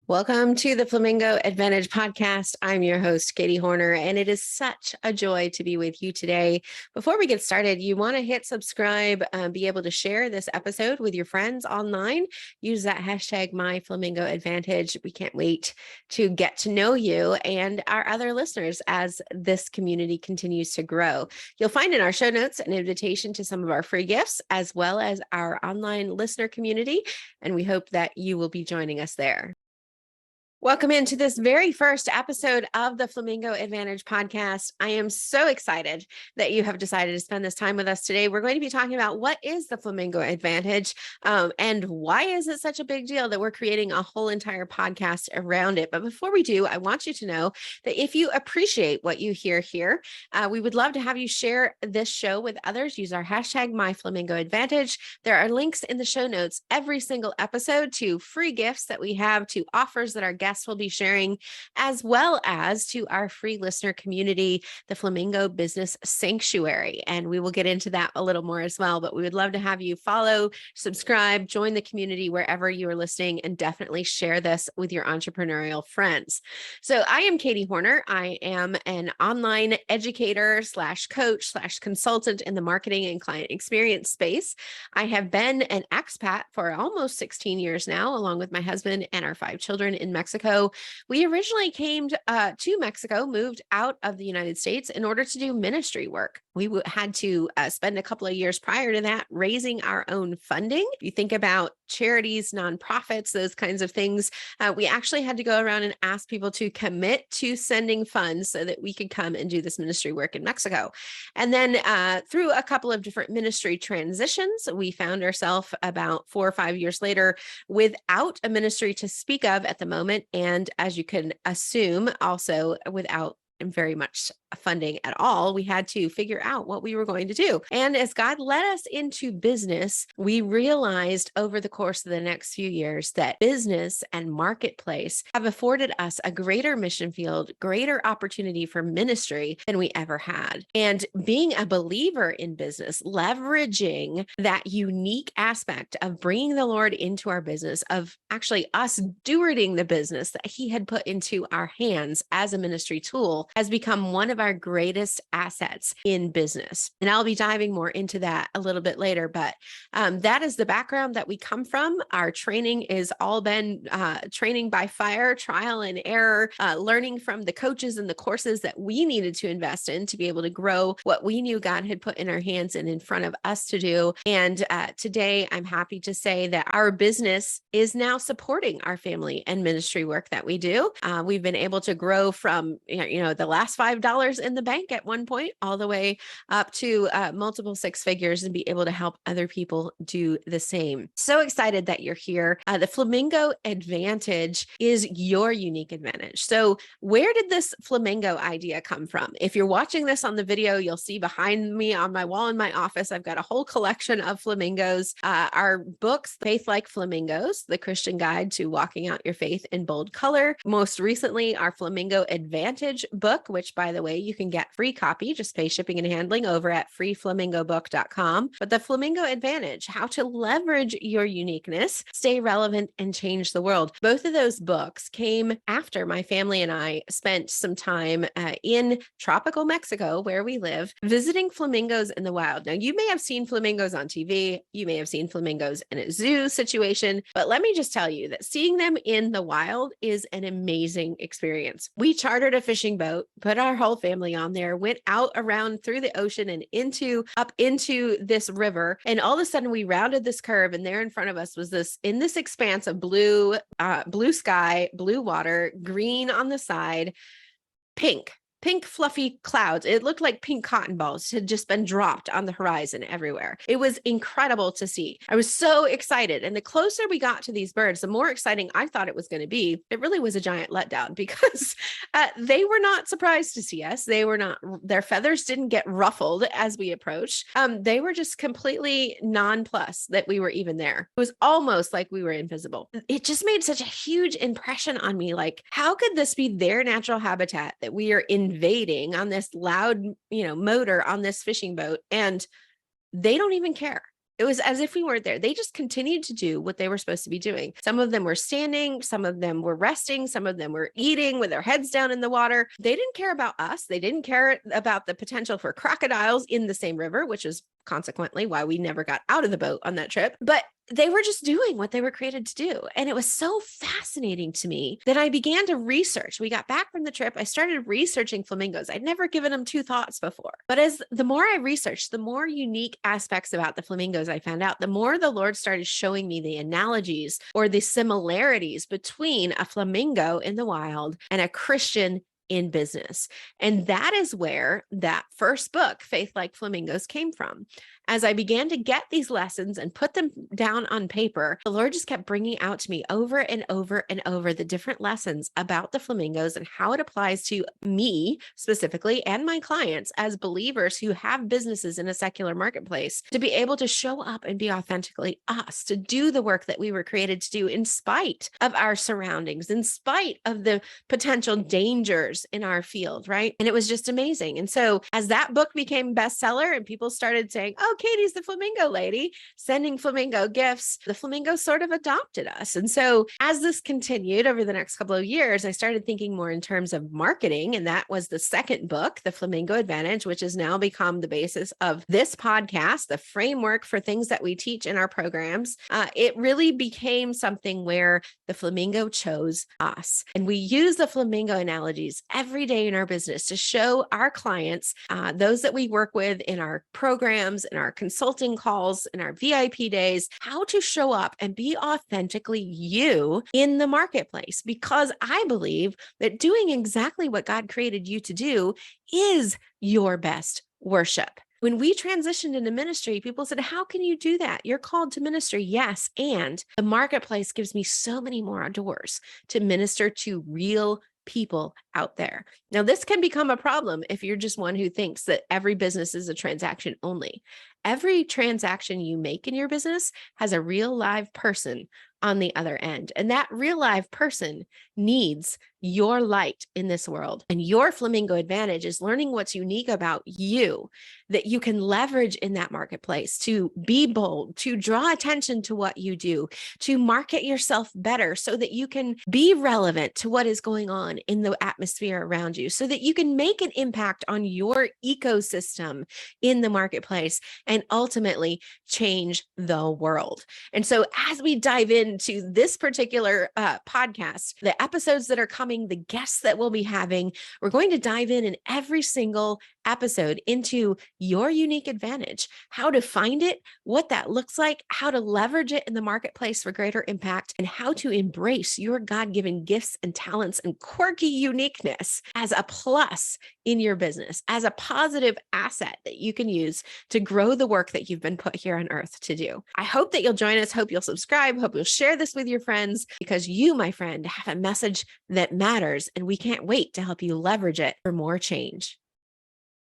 Welcome to the Flamingo Advantage podcast. I'm your host, Katie Hornor, and it is such a joy to be with you today. Before we get started, you want to hit subscribe, be able to share this episode with your friends online. Use that hashtag #MyFlamingoAdvantage. We can't wait to get to know you and our other listeners as this community continues to grow. You'll find in our show notes an invitation to some of our free gifts, as well as our online listener community, and we hope that you will be joining us there. Welcome into this very first episode of the Flamingo Advantage podcast. I am so excited that you have decided to spend this time with us today. We're going to be talking about what is the Flamingo Advantage and why is it such a big deal that we're creating a whole entire podcast around it. But before we do, I want you to know that if you appreciate what you hear here, we would love to have you share this show with others. Use our hashtag #MyFlamingoAdvantage. There are links in the show notes every single episode to free gifts that we have, to offers that our guests will be sharing, as well as to our free listener community, the Flamingo Business Sanctuary. And we will get into that a little more as well, but we would love to have you follow, subscribe, join the community wherever you are listening, and definitely share this with your entrepreneurial friends. So I am Katie Hornor. I am an online educator / coach / consultant in the marketing and client experience space. I have been an expat for almost 16 years now, along with my husband and our 5 children in Mexico. We originally came to Mexico, moved out of the United States in order to do ministry work. We had to spend a couple of years prior to that raising our own funding. If you think about charities, nonprofits, those kinds of things, we actually had to go around and ask people to commit to sending funds so that we could come and do this ministry work in Mexico. And then through a couple of different ministry transitions, we found ourselves about 4 or 5 years later without a ministry to speak of at the moment. And as you can assume, also without very much funding at all, we had to figure out what we were going to do. And as God led us into business, we realized over the course of the next few years that business and marketplace have afforded us a greater mission field, greater opportunity for ministry than we ever had. And being a believer in business, leveraging that unique aspect of bringing the Lord into our business, of actually us stewarding the business that He had put into our hands as a ministry tool, has become one of our greatest assets in business. And I'll be diving more into that a little bit later, but that is the background that we come from. Our training is all been training by fire, trial and error, learning from the coaches and the courses that we needed to invest in to be able to grow what we knew God had put in our hands and in front of us to do. And today I'm happy to say that our business is now supporting our family and ministry work that we do. We've been able to grow from, the last $5 in the bank at one point, all the way up to multiple 6 figures, and be able to help other people do the same. So excited that you're here. The Flamingo Advantage is your unique advantage. So where did this flamingo idea come from? If you're watching this on the video, you'll see behind me on my wall in my office, I've got a whole collection of flamingos. Our books, Faith Like Flamingos, the Christian Guide to Walking Out Your Faith in Bold Color. Most recently, our Flamingo Advantage book, which, by the way, you can get free copy, just pay shipping and handling over at freeflamingobook.com. But the Flamingo Advantage, how to leverage your uniqueness, stay relevant, and change the world. Both of those books came after my family and I spent some time in tropical Mexico, where we live, visiting flamingos in the wild. Now, you may have seen flamingos on TV, you may have seen flamingos in a zoo situation, but let me just tell you that seeing them in the wild is an amazing experience. We chartered a fishing boat, put our whole family on there, went out around through the ocean and up into this river. And all of a sudden we rounded this curve, and there in front of us was in this expanse of blue sky, blue water, green on the side, pink fluffy clouds. It looked like pink cotton balls had just been dropped on the horizon everywhere. It was incredible to see. I was so excited. And the closer we got to these birds, the more exciting I thought it was going to be. It really was a giant letdown because they were not surprised to see us. Their feathers didn't get ruffled as we approached. They were just completely nonplussed that we were even there. It was almost like we were invisible. It just made such a huge impression on me. Like, how could this be their natural habitat that we are invading on this loud, motor on this fishing boat, and they don't even care? It was as if we weren't there. They just continued to do what they were supposed to be doing. Some of them were standing, some of them were resting, some of them were eating with their heads down in the water. They didn't care about us. They didn't care about the potential for crocodiles in the same river, which is consequently why we never got out of the boat on that trip. But they were just doing what they were created to do. And it was so fascinating to me that I began to research. We got back from the trip. I started researching flamingos. I'd never given them two thoughts before. But as the more I researched, the more unique aspects about the flamingos I found out, the more the Lord started showing me the analogies or the similarities between a flamingo in the wild and a Christian in business. And that is where that first book, Faith Like Flamingos, came from. As I began to get these lessons and put them down on paper, the Lord just kept bringing out to me over and over and over the different lessons about the flamingos and how it applies to me specifically and my clients as believers who have businesses in a secular marketplace to be able to show up and be authentically us, to do the work that we were created to do in spite of our surroundings, in spite of the potential dangers in our field, right? And it was just amazing. And so as that book became bestseller and people started saying, oh, Katie's the flamingo lady, sending flamingo gifts, the flamingos sort of adopted us. And so as this continued over the next couple of years, I started thinking more in terms of marketing. And that was the second book, The Flamingo Advantage, which has now become the basis of this podcast, the framework for things that we teach in our programs. It really became something where the flamingo chose us. And we use the flamingo analogies every day in our business to show our clients, those that we work with in our programs, in our consulting calls, in our VIP days, how to show up and be authentically you in the marketplace. Because I believe that doing exactly what God created you to do is your best worship. When we transitioned into ministry, people said, how can you do that? You're called to ministry. Yes. And the marketplace gives me so many more doors to minister to real people out there. Now, this can become a problem if you're just one who thinks that every business is a transaction only. Every transaction you make in your business has a real live person on the other end. And that real live person needs your light in this world. And your Flamingo Advantage is learning what's unique about you that you can leverage in that marketplace to be bold, to draw attention to what you do, to market yourself better so that you can be relevant to what is going on in the atmosphere around you, so that you can make an impact on your ecosystem in the marketplace and ultimately change the world. And so as we dive into this particular podcast, the episodes that are coming, the guests that we'll be having, we're going to dive in every single episode into your unique advantage, how to find it, what that looks like, how to leverage it in the marketplace for greater impact, and how to embrace your God-given gifts and talents and quirky uniqueness as a plus in your business, as a positive asset that you can use to grow the work that you've been put here on earth to do. I hope that you'll join us. Hope you'll subscribe. Hope you'll share this with your friends, because you, my friend, have a message that matters, and we can't wait to help you leverage it for more change.